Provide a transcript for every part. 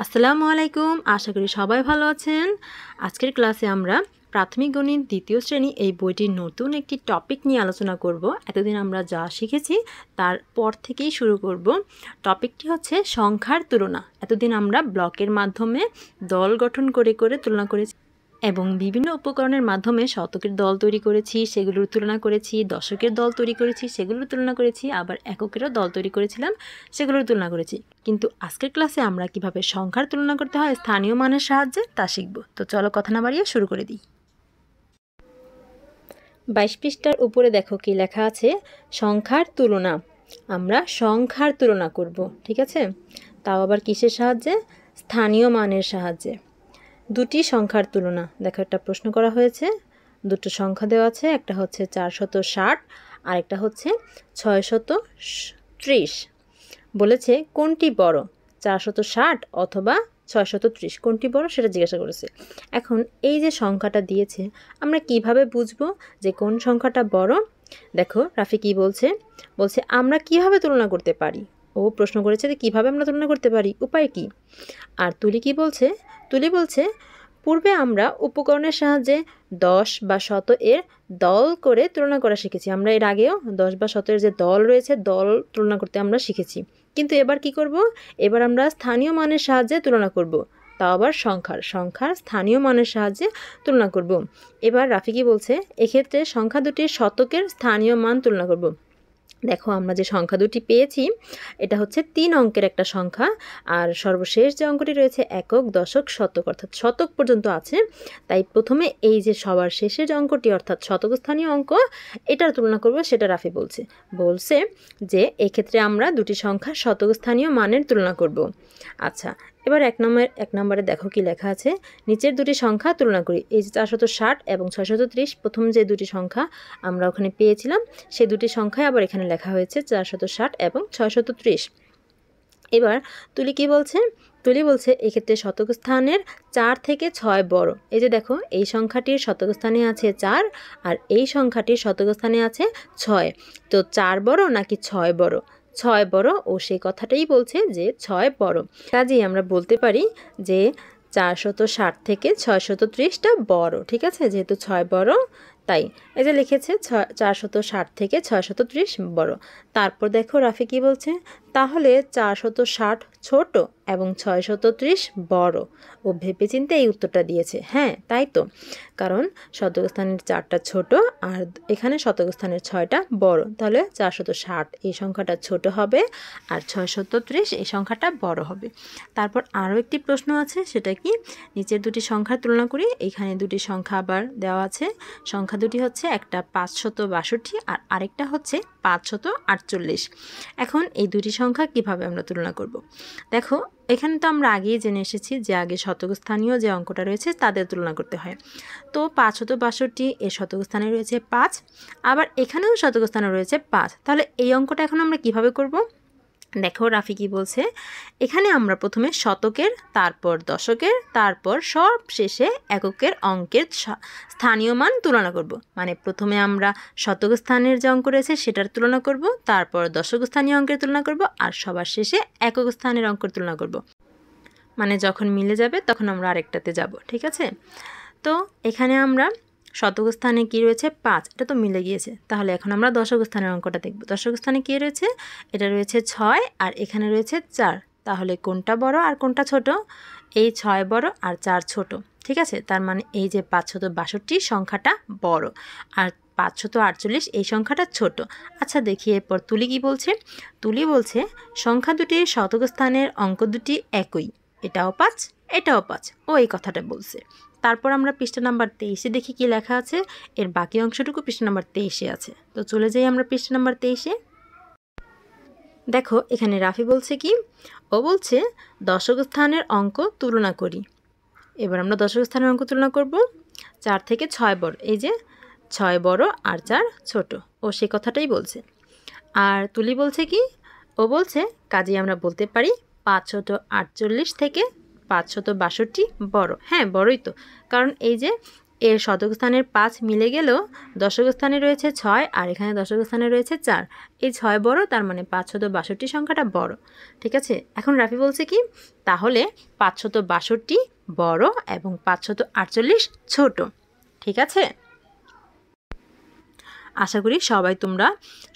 আসসালামু আলাইকুম। আশা করি সবাই ভালো আছেন। আজকের ক্লাসে আমরা প্রাথমিক গণিত দ্বিতীয় শ্রেণী এই বইটির নতুন একটি টপিক নিয়ে আলোচনা করব। এতদিন আমরা যা শিখেছি তারপর থেকেই শুরু করব। টপিকটি হচ্ছে সংখ্যার তুলনা। এতদিন আমরা ব্লকের মাধ্যমে দল গঠন করে তুলনা করেছি এবং বিভিন্ন উপকরণের মাধ্যমে শতকের দল তৈরি করেছি, সেগুলোর তুলনা করেছি, দশকের দল তৈরি করেছি, সেগুলোর তুলনা করেছি, আবার এককেরও দল তৈরি করেছিলাম, সেগুলোর তুলনা করেছি। কিন্তু আজকের ক্লাসে আমরা কিভাবে সংখ্যার তুলনা করতে হয় স্থানীয় মানের সাহায্যে তা শিখব। তো চলো কথা না বাড়িয়ে শুরু করে দিই। 22 পৃষ্ঠার উপরে দেখো কি লেখা আছে, সংখ্যার তুলনা। আমরা সংখ্যার তুলনা করব, ঠিক আছে? তাও আবার কিসের সাহায্যে? স্থানীয় মানের সাহায্যে। দুটি সংখ্যার তুলনা। দেখো একটা প্রশ্ন করা হয়েছে, দুটো সংখ্যা দেওয়া আছে, একটা হচ্ছে 460 আর একটা হচ্ছে 630। বলেছে কোনটি বড়, 460 অথবা 630, কোনটি বড় সেটা জিজ্ঞাসা করেছে। এখন এই যে সংখ্যাটা দিয়েছে, আমরা কিভাবে বুঝবো যে কোন সংখ্যাটা বড়? দেখো রাফি কি বলছে, আমরা কিভাবে তুলনা করতে পারি। ও প্রশ্ন করেছে যে কীভাবে আমরা তুলনা করতে পারি, উপায় কি? আর তুলি কি বলছে? তুলি বলছে পূর্বে আমরা উপকরণের সাহায্যে 10 বা 100 এর দল করে তুলনা করা শিখেছি। আমরা এর আগেও 10 বা 100 এর যে দল রয়েছে, দল তুলনা করতে আমরা শিখেছি। কিন্তু এবার কি করব? এবার আমরা স্থানীয় মানের সাহায্যে তুলনা করব, তাও আবার সংখ্যার স্থানীয় মানের সাহায্যে তুলনা করব। এবার রাফি কি বলছে, এক্ষেত্রে সংখ্যা দুটির শতকের স্থানীয় মান তুলনা করব। দেখো আমরা যে সংখ্যা দুটি পেয়েছি, এটা হচ্ছে 3 অঙ্কের একটা সংখ্যা, আর সর্বশেষ যে অঙ্কটি রয়েছে একক, দশক, শতক, অর্থাৎ শতক পর্যন্ত আছে। তাই প্রথমে এই যে সবার শেষের যে অঙ্কটি অর্থাৎ শতক স্থানীয় অঙ্ক, এটার তুলনা করব, সেটা রাফি বলছে যে এক্ষেত্রে আমরা দুটি সংখ্যার শতক স্থানীয় মানের তুলনা করব। আচ্ছা, এবার এক নম্বরে দেখো কি লেখা আছে, নিচের দুটি সংখ্যা তুলনা করি। এই যে 460 এবং 630, প্রথম যে দুটি সংখ্যা আমরা ওখানে পেয়েছিলাম, সেই দুটি সংখ্যায় আবার এখানে লেখা হয়েছে 460 এবং 630। এবার তুলি কি বলছে? তুলি বলছে এক্ষেত্রে শতক স্থানের 4 থেকে 6 বড়। এই যে দেখো, এই সংখ্যাটির শতক স্থানে আছে 4 আর এই সংখ্যাটির শতক স্থানে আছে 6। তো 4 বড় নাকি 6 বড়? 6 বড়, ও সেই কথাটাই বলছে যে 6 বড়। কাজেই আমরা বলতে পারি যে 460 থেকে 630টা বড়, ঠিক আছে? যেহেতু 6 বড়, তাই এই যে লিখেছে 460 থেকে 630 বড়। তারপর দেখো রাফি কি বলছে, তাহলে 460 ছোট এবং 630 বড়। ও ভেবেচিন্তে এই উত্তরটা দিয়েছে। হ্যাঁ, তাই তো, কারণ শতক স্থানের 4টা ছোট আর এখানে শতক স্থানের 6টা বড়, তাহলে 460 এই সংখ্যাটা ছোট হবে আর 630 এই সংখ্যাটা বড় হবে। তারপর আরও একটি প্রশ্ন আছে, সেটা কি, নিচের দুটি সংখ্যার তুলনা করি। এখানে দুটি সংখ্যা আবার দেওয়া আছে, সংখ্যা দুটি হচ্ছে একটা 562 আর আরেকটা হচ্ছে 548। এখন এই দুটি সংখ্যা কিভাবে আমরা তুলনা করব? দেখো এখানে তো আমরা আগেই জেনে এসেছি যে আগে শতক স্থানীয় যে অঙ্কটা রয়েছে তাদের তুলনা করতে হয়। তো 562 এর শতক স্থানে রয়েছে 5, আবার এখানেও শতক স্থানে রয়েছে 5। তাহলে এই অঙ্কটা এখন আমরা কিভাবে করব? দেখো রাফি কি বলছে, এখানে আমরা প্রথমে শতকের, তারপর দশকের, তারপর সব শেষে এককের অঙ্কের স্থানীয় মান তুলনা করব। মানে প্রথমে আমরা শতক স্থানের যে অঙ্ক রয়েছে সেটার তুলনা করব, তারপর দশক স্থানীয় অঙ্কের তুলনা করব, আর সবার শেষে একক স্থানের অঙ্কের তুলনা করব। মানে যখন মিলে যাবে তখন আমরা আরেকটাতে যাব, ঠিক আছে? তো এখানে আমরা শতক স্থানে কী রয়েছে 5, এটা তো মিলে গিয়েছে। তাহলে এখন আমরা দশক স্থানের অঙ্কটা দেখব। দশক স্থানে কী রয়েছে? এটা রয়েছে 6 আর এখানে রয়েছে 4। তাহলে কোনটা বড় আর কোনটা ছোট? এই 6 বড় আর 4 ছোট, ঠিক আছে? তার মানে এই যে 562 সংখ্যাটা বড় আর 548 এই সংখ্যাটা ছোট। আচ্ছা দেখি এরপর তুলি কি বলছে। তুলি বলছে সংখ্যা দুটির শতক স্থানের অঙ্ক দুটি একই, এটাও 5 এটাও 5, ও এই কথাটা বলছে। তারপর আমরা পৃষ্ঠা নাম্বার 23-এ দেখি কি লেখা আছে। এর বাকি অংশটুকু পৃষ্ঠা নাম্বার 23-এ আছে। তো চলে যাই আমরা পৃষ্ঠা নাম্বার 23-এ। দেখো এখানে রাফি বলছে কি, ও বলছে দশক স্থানের অঙ্ক তুলনা করি। এবার আমরা দশক স্থানের অঙ্ক তুলনা করব। 4 থেকে 6 বড়, এই যে 6 বড় আর 4 ছোট, ও সে কথাটাই বলছে। আর তুলি বলছে কি, ও বলছে কাজেই আমরা বলতে পারি 548 থেকে 562 বড়। হ্যাঁ, বড়ই তো, কারণ এই যে এর শতক স্থানের 5 মিলে গেলেও দশক স্থানে রয়েছে 6 আর এখানে দশক স্থানে রয়েছে 4। এই 6 বড়, তার মানে 562 সংখ্যাটা বড়। ঠিক আছে, এখন রাফি বলছে কি, তাহলে 562 বড় এবং 548 ছোট। ঠিক আছে, আশা করি সবাই তোমরা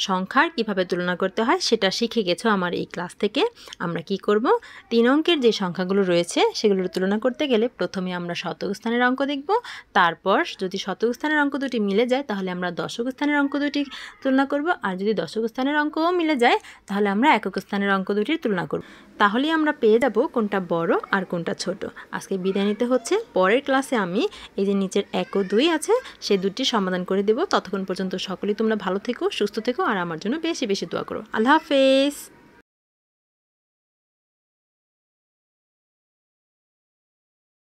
সংখ্যার কিভাবে তুলনা করতে হয় সেটা শিখে গেছো আমার এই ক্লাস থেকে। আমরা কি করব, 3 অঙ্কের যে সংখ্যাগুলো রয়েছে সেগুলোর তুলনা করতে গেলে প্রথমে আমরা শতক স্থানের অঙ্ক দেখব, তারপর যদি শতক স্থানের অঙ্ক দুটি মিলে যায় তাহলে আমরা দশক স্থানের অঙ্ক দুটি তুলনা করব, আর যদি দশক স্থানের অঙ্কও মিলে যায় তাহলে আমরা একক স্থানের অঙ্ক দুটির তুলনা করব। তাহলেই আমরা পেয়ে যাব কোনটা বড় আর কোনটা ছোট। আজকে বিদায় নিতে হচ্ছে, পরের ক্লাসে আমি এই যে নিচের 1 ও 2 আছে সেই দুটি সমাধান করে দেব। ততক্ষণ পর্যন্ত সকলেই তোমরা ভালো থেকো, সুস্থ থেকো আর আমার জন্য বেশি বেশি দোয়া করো। আল্লাহ হাফেজ।